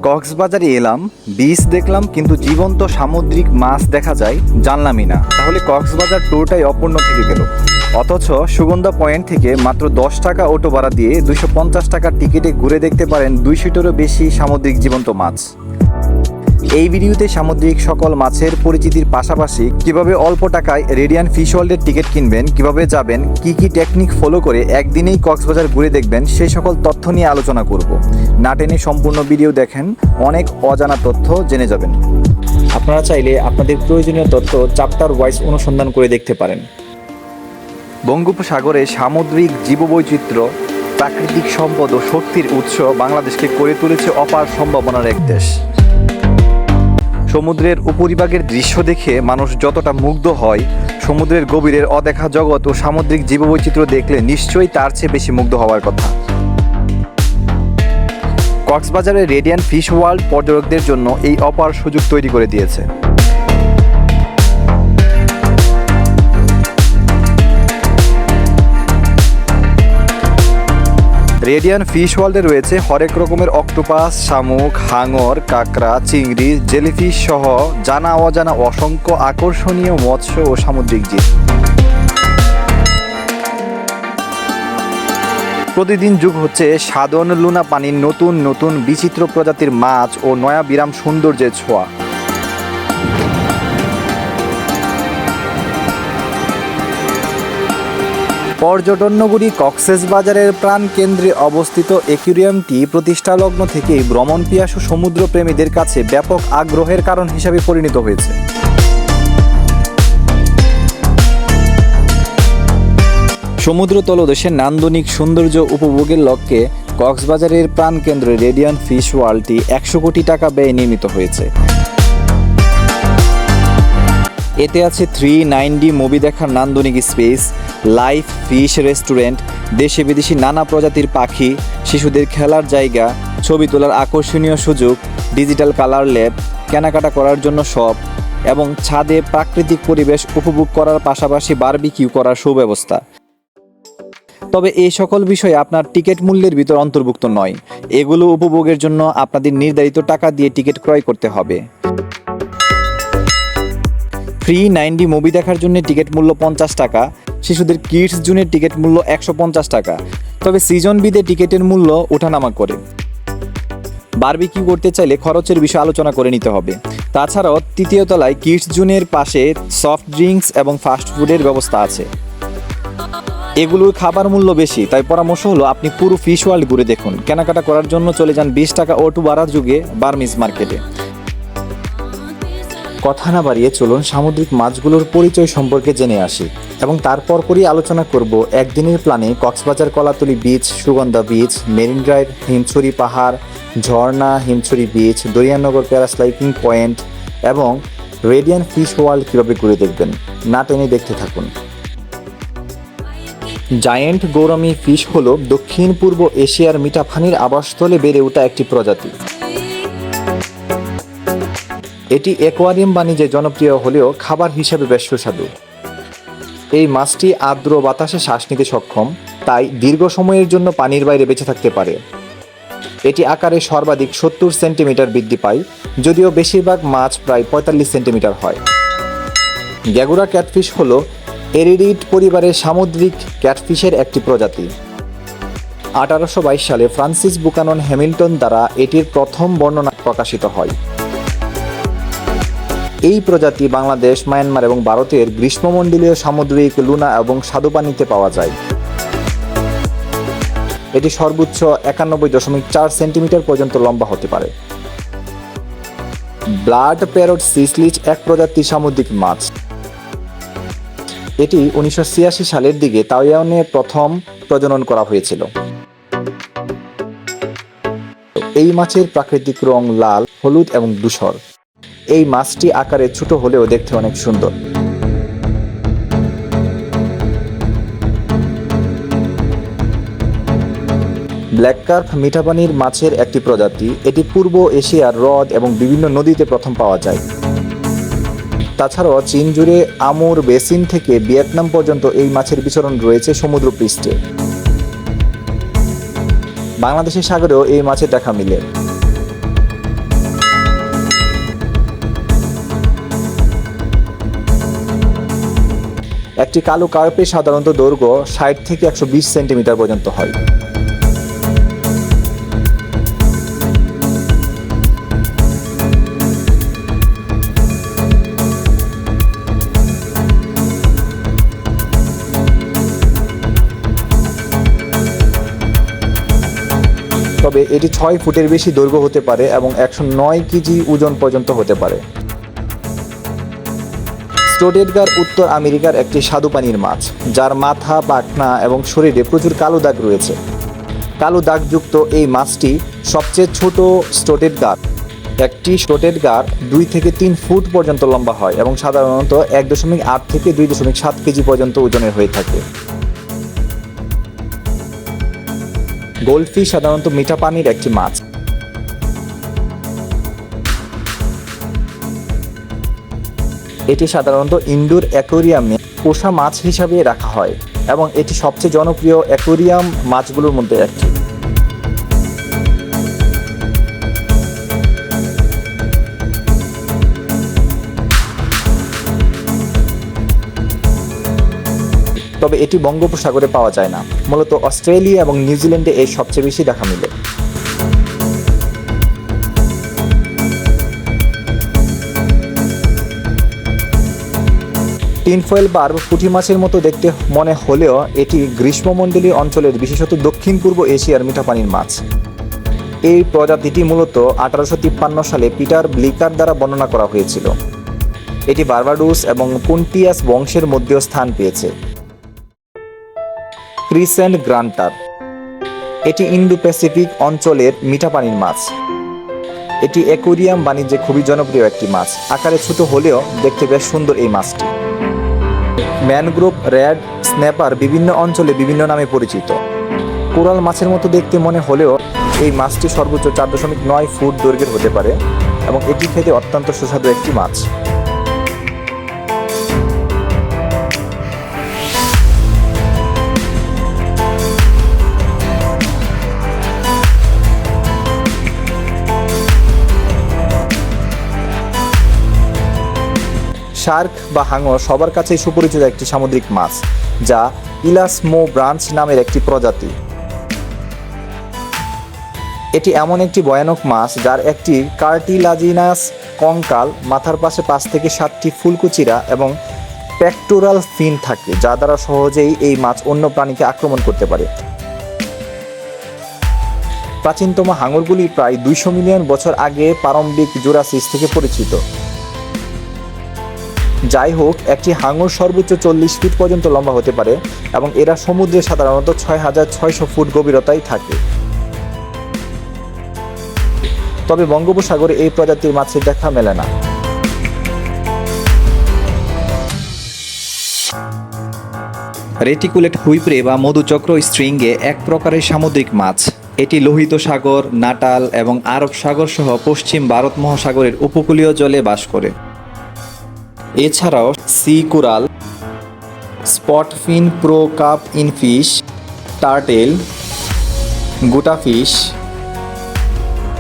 কক্সবাজারে এলাম, বিচ দেখলাম, কিন্তু জীবন্ত সামুদ্রিক মাছ দেখা যায় জানলামই না। তাহলে কক্সবাজার ট্যুরটাই অপূর্ণ থেকে গেল। অথচ সুগন্ধা পয়েন্ট থেকে মাত্র 10 টাকা অটো ভাড়া দিয়ে 250 টাকার টিকিটে ঘুরে দেখতে পারেন 200টারও বেশি সামুদ্রিক জীবন্ত মাছ। এই ভিডিওতে সামুদ্রিক সকল মাছের পরিচিতির পাশাপাশি কিভাবে অল্প টাকায় রেডিয়ান ফিশ ওয়ার্ল্ডের টিকিট কিনবেন, কিভাবে যাবেন, কি কি টেকনিক ফলো করে একদিনেই কক্সবাজার ঘুরে দেখবেন, সেই সকল তথ্য নিয়ে আলোচনা করব। না টেনে সম্পূর্ণ ভিডিও দেখেন, অনেক অজানা তথ্য জেনে যাবেন। আপনারা চাইলে আপনাদের প্রয়োজনীয় তথ্য চ্যাপ্টার ওয়াইজ অনুসন্ধান করে দেখতে পারেন। বঙ্গোপসাগরে সামুদ্রিক জীববৈচিত্র্য, প্রাকৃতিক সম্পদ ও শক্তির উৎস বাংলাদেশকে করে তুলেছে অপার সম্ভাবনার এক দেশ। সমুদ্রের উপরিভাগের দৃশ্য দেখে মানুষ যতটা মুগ্ধ হয়, সমুদ্রের গভীরের অদেখা জগৎ ও সামুদ্রিক জীববৈচিত্র্য দেখলে নিশ্চয়ই তার চেয়ে বেশি মুগ্ধ হওয়ার কথা। কক্সবাজারের রেডিয়ান ফিশ ওয়ার্ল্ড পর্যটকদের জন্য এই অপার সুযোগ তৈরি করে দিয়েছে। রেডিয়ান ফিশ ওয়ার্ল্ডে রয়েছে হরেক রকমের অক্টোপাস, শামুক, হাঙর, কাঁকড়া, চিংড়ি, জেলিফিশ সহ জানা অজানা অসংখ্য আকর্ষণীয় মৎস্য ও সামুদ্রিক জীব। প্রতিদিন যুগ হচ্ছে সাধন লুনা পানির নতুন নতুন বিচিত্র প্রজাতির মাছ ও নয়া বিরাম সৌন্দর্যের ছোঁয়া। পর্যটন নগরী কক্সবাজারের প্রাণকেন্দ্রে অবস্থিত অ্যাকুয়ারিয়ামটি প্রতিষ্ঠালগ্ন থেকেই ভ্রমণ পিয়াসু সমুদ্রপ্রেমীদের কাছে ব্যাপক আগ্রহের কারণ হিসাবে পরিণত হয়েছে। সমুদ্র তলদেশের নান্দনিক সৌন্দর্য উপভোগের লক্ষ্যে কক্সবাজারের প্রাণকেন্দ্র রেডিয়ান ফিশ ওয়ার্ল্ডটি 100 কোটি টাকা ব্যয়ে নির্মিত হয়েছে। এতে আছে 390 মুভি দেখার নান্দনিক স্পেস, লাইভ ফিশ রেস্টুরেন্ট, দেশি বিদেশি নানা প্রজাতির পাখি, শিশুদের খেলার জায়গা, ছবি তোলার আকর্ষণীয় সুযোগ, ডিজিটাল কালার ল্যাব, কেনাকাটা করার জন্য শপ এবং ছাদে প্রাকৃতিক পরিবেশ উপভোগ করার পাশাপাশি বারবিকিউ করার সুব্যবস্থা। তবে এই সকল বিষয় আপনার টিকিট মূল্যের ভিতর অন্তর্ভুক্ত নয়। এগুলো উপভোগের জন্য আপনাদের নির্ধারিত টাকা দিয়ে টিকিট ক্রয় করতে হবে। 390 মুভি দেখার জন্য টিকিট মূল্য 50 টাকা, শিশুদের কিডস জোনের টিকিট মূল্য 150 টাকা। তবে সিজন বিদে টিকিটের মূল্য ওঠানামা করে। বারবিকিউ করতে চাইলে খরচের বিষয়ে আলোচনা করে নিতে হবে। তাছাড়াও তৃতীয় তলায় কিডস জোনের পাশে সফট ড্রিঙ্কস এবং ফাস্ট ফুডের ব্যবস্থা আছে। এগুলোর খাবার মূল্য বেশি, তাই পরামর্শ হলো আপনি পুরো ফিশ ওয়ার্ল্ড ঘুরে দেখুন। কেনাকাটা করার জন্য চলে যান 20 টাকা অটো ভাড়ার যুগে বার্মিজ মার্কেটে। কথা না বাড়িয়ে চলুন সামুদ্রিক মাছগুলোর পরিচয় সম্পর্কে জেনে আসি এবং তারপর পরই আলোচনা করব একদিনের প্ল্যানে Cox's Bazar Kolatoli beach, Sugandha beach, marine drive, Himchhari পাহাড়, ঝর্ণা, Himchhari beach, Dariyanagar paragliding point এবং রেডিয়ান ফিশ ওয়ার্ল্ড কীভাবে ঘুরে দেখবেন। না টেনে দেখতে থাকুন। জায়েন্ট গৌরামী ফিশ হলো দক্ষিণ পূর্ব এশিয়ার মিঠাপানির আবাসস্থলে বেড়ে ওঠা একটি প্রজাতি। এটি অ্যাকোয়ারিয়াম বাণিজ্যে জনপ্রিয় হলেও খাবার হিসেবে বেশ সুস্বাদু। এই মাছটি আর্দ্র বাতাসে শ্বাস নিতে সক্ষম, তাই দীর্ঘ সময়ের জন্য পানির বাইরে বেঁচে থাকতে পারে। এটি আকারে সর্বাধিক 70 সেন্টিমিটার বৃদ্ধি পায়, যদিও বেশিরভাগ মাছ প্রায় 45 সেন্টিমিটার হয়। গ্যাগুরা ক্যাটফিশ হলো এরিডিড পরিবারের সামুদ্রিক ক্যাটফিশের একটি প্রজাতি। 1822 সালে ফ্রান্সিস বুকানন হ্যামিল্টন দ্বারা এটির প্রথম বর্ণনা প্রকাশিত হয়। এই প্রজাতি বাংলাদেশ, মায়ানমার এবং ভারতের গ্রীষ্মমণ্ডলীয় সামুদ্রিক লুনা এবং স্বাদুপানিতে পাওয়া যায়। এটি সর্বোচ্চ 91.4 সেন্টিমিটার পর্যন্ত লম্বা হতে পারে। ব্লাড প্যারট সিসলিচ এক প্রজাতির সামুদ্রিক মাছ। এটি 1986 সালের দিকে তাইওয়ানে প্রথম প্রজনন করা হয়েছিল। এই মাছের প্রাকৃতিক রং লাল, হলুদ এবং ধূসর। এই মাছটি আকারে ছোট হলেও দেখতে অনেক সুন্দর। ব্ল্যাক কার্প মিঠাপানির মাছের একটি প্রজাতি। এটি পূর্ব এশিয়ার হ্রদ এবং বিভিন্ন নদীতে প্রথম পাওয়া যায়। তাছাড়াও চীন জুড়ে আমুর বেসিন থেকে ভিয়েতনাম পর্যন্ত এই মাছের বিচরণ রয়েছে সমুদ্রপৃষ্ঠে। বাংলাদেশের সাগরেও এই মাছের দেখা মিলে। একটি কালো কার্পের সাধারণত দৈর্ঘ্য 60 থেকে 120 সেন্টিমিটার পর্যন্ত হয়। তবে এটি 6 ফুটের বেশি দৈর্ঘ্য হতে পারে এবং 109 কেজি ওজন পর্যন্ত হতে পারে। স্টোডেটগার উত্তর আমেরিকার একটি স্বাদু পানির মাছ, যার মাথা, পাখনা এবং শরীরে প্রচুর কালো দাগ রয়েছে। কালো দাগযুক্ত এই মাছটি সবচেয়ে ছোট স্টোডেটগার। একটি স্টোডেটগার 2 থেকে 3 ফুট পর্যন্ত লম্বা হয় এবং সাধারণত 1.8 থেকে 2.7 কেজি পর্যন্ত ওজনের হয়ে থাকে। গোল্ডফিশ সাধারণত মিঠা পানির একটি মাছ। এটি সাধারণত ইনডোর অ্যাকোয়ারিয়ামে পোষা মাছ হিসাবে রাখা হয় এবং এটি সবচেয়ে জনপ্রিয় অ্যাকোয়ারিয়াম মাছগুলোর মধ্যে একটি। তবে এটি বঙ্গোপসাগরে পাওয়া যায় না, মূলত অস্ট্রেলিয়া এবং নিউজিল্যান্ডে এর সবচেয়ে বেশি দেখা মিলে। টিনফয়েল বার্ব পুঁটি মাছের মতো দেখতে মনে হলেও এটি গ্রীষ্মমণ্ডলীয় অঞ্চলের, বিশেষত দক্ষিণ পূর্ব এশিয়ার মিঠা পানির মাছ। এই প্রজাতিটি মূলত 1853 সালে পিটার ব্লিকার দ্বারা বর্ণনা করা হয়েছিল। এটি বার্বাডোস এবং পন্টিয়াস বংশের মধ্যেও স্থান পেয়েছে। ক্রিসেন্ট গ্রান্টার, এটি ইন্দো প্যাসিফিক অঞ্চলের মিঠা পানির মাছ। এটি অ্যাকোয়ারিয়াম বাণিজ্যে খুবই জনপ্রিয় একটি মাছ। আকারে ছোট হলেও দেখতে বেশ সুন্দর এই মাছটি। ম্যানগ্রোভ রেড স্ন্যাপার বিভিন্ন অঞ্চলে বিভিন্ন নামে পরিচিত। কোরাল মাছের মতো দেখতে মনে হলেও এই মাছটি সর্বোচ্চ 4.9 ফুট দৈর্ঘ্যের হতে পারে এবং এটি খেতে অত্যন্ত সুস্বাদু একটি মাছ। শার্ক বা হাঙর সবার কাছেই সুপরিচিত একটি সামুদ্রিক মাছ, যা ইলাসমো ব্রাঞ্চ নামের একটি প্রজাতি। এটি এমন একটি ভয়ানক মাছ যার একটি কার্টিলাজিনাস কঙ্কাল, মাথার পাশে 5 থেকে 7টি ফুলকুচিরা এবং পেক্টোরাল ফিন থাকে, যা দ্বারা সহজেই এই মাছ অন্য প্রাণীকে আক্রমণ করতে পারে। প্রাচীনতম হাঙরগুলি প্রায় 200 মিলিয়ন বছর আগে প্রারম্ভিক জুরাসিক থেকে পরিচিত। যাই হোক, একটি হাঙর সর্বোচ্চ 40 ফিট পর্যন্ত লম্বা হতে পারে এবং এরা সমুদ্রে সাধারণত 6600 ফুট গভীরতায় থাকে। তবে বঙ্গোপসাগরে এই প্রজাতির মাছের দেখা মেলে না। রেটিকুলেট হুইপ্রে বা মধুচক্র স্ট্রিংগে এক প্রকারের সামুদ্রিক মাছ। এটি লোহিত সাগর, নাটাল এবং আরব সাগর সহ পশ্চিম ভারত মহাসাগরের উপকূলীয় জলে বাস করে। এছাড়াও sea coral, spotfin porcupinefish, turtle, guitarfish,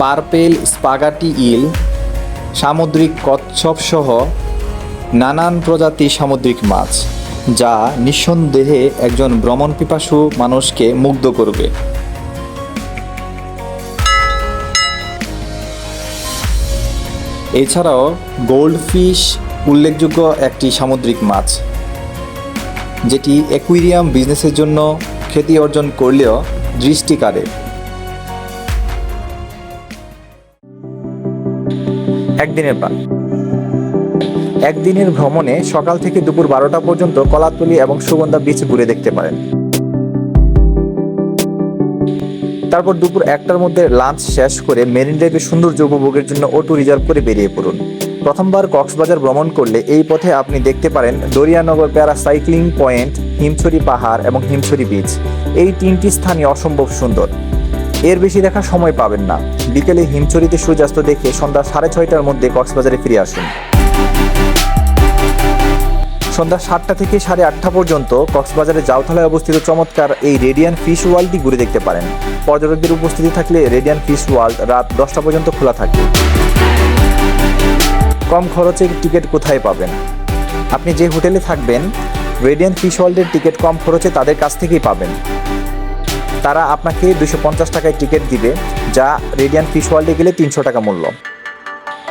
purple spaghetti eel, সামুদ্রিক কচ্ছপ সহ নানান প্রজাতির সামুদ্রিক মাছ, যা নিঃসন্দেহে একজন ভ্রমণপিপাসু মানুষকে মুগ্ধ করবে। এছাড়াও গোল্ডফিশ উল্লেখযোগ্য একটি সামুদ্রিক মাছ, যেটি অ্যাকুয়ারিয়াম বিজনেসের জন্য খ্যাতি অর্জন করলেও দৃষ্টি কাড়ে। একদিনের ভ্রমণে সকাল থেকে দুপুর 12টা পর্যন্ত কলাতলি এবং সুগন্ধা বিচ ঘুরে দেখতে পারেন। তারপর দুপুর 1টার মধ্যে লাঞ্চ শেষ করে মেরিন ড্রাইভের সৌন্দর্য উপভোগের জন্য অটো রিজার্ভ করে বেরিয়ে পড়ুন। প্রথমবার কক্সবাজার ভ্রমণ করলে এই পথে আপনি দেখতে পারেন দরিয়ানগর প্যারাসাইক্লিং পয়েন্ট, হিমছড়ি পাহাড় এবং হিমছড়ি বিচ। এই 3টি স্থানই অসম্ভব সুন্দর। এর বেশি দেখার সময় পাবেন না। বিকেলে হিমছড়িতে সূর্যাস্ত দেখে সন্ধ্যা 6:30টার মধ্যে কক্সবাজারে ফিরে আসুন। সন্ধ্যা 7টা থেকে 8:30 পর্যন্ত কক্সবাজারের জাউথালায় অবস্থিত চমৎকার এই রেডিয়ান ফিশ ওয়ার্ল্ডটি ঘুরে দেখতে পারেন। পর্যটকদের উপস্থিতি থাকলে রেডিয়ান ফিশ ওয়ার্ল্ড রাত 10টা পর্যন্ত খোলা থাকে। কম খরচে টিকিট কোথায় পাবেন? আপনি যে হোটেলে থাকবেন রেডিয়ান্ট ফিশ ওয়ার্ল্ডের টিকিট কম খরচে তাদের কাছ থেকেই পাবেন। তারা আপনাকে 250 টাকায় টিকিট দিবে, যা রেডিয়ান্ট ফিশ ওয়ার্ল্ডে গেলে 300 টাকা মূল্য।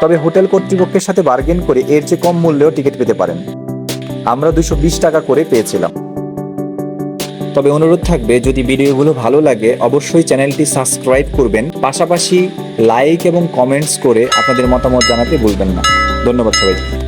তবে হোটেল কর্তৃপক্ষের সাথে বার্গেন করে এর চেয়ে কম মূল্যেও টিকিট পেতে পারেন। আমরা 220 টাকা করে পেয়েছিলাম। তবে অনুরোধ থাকবে, যদি ভিডিওগুলো ভালো লাগে অবশ্যই চ্যানেলটি সাবস্ক্রাইব করবেন, পাশাপাশি লাইক এবং কমেন্টস করে আপনাদের মতামত জানাতে ভুলবেন না। ধন্যবাদ সবাইকে।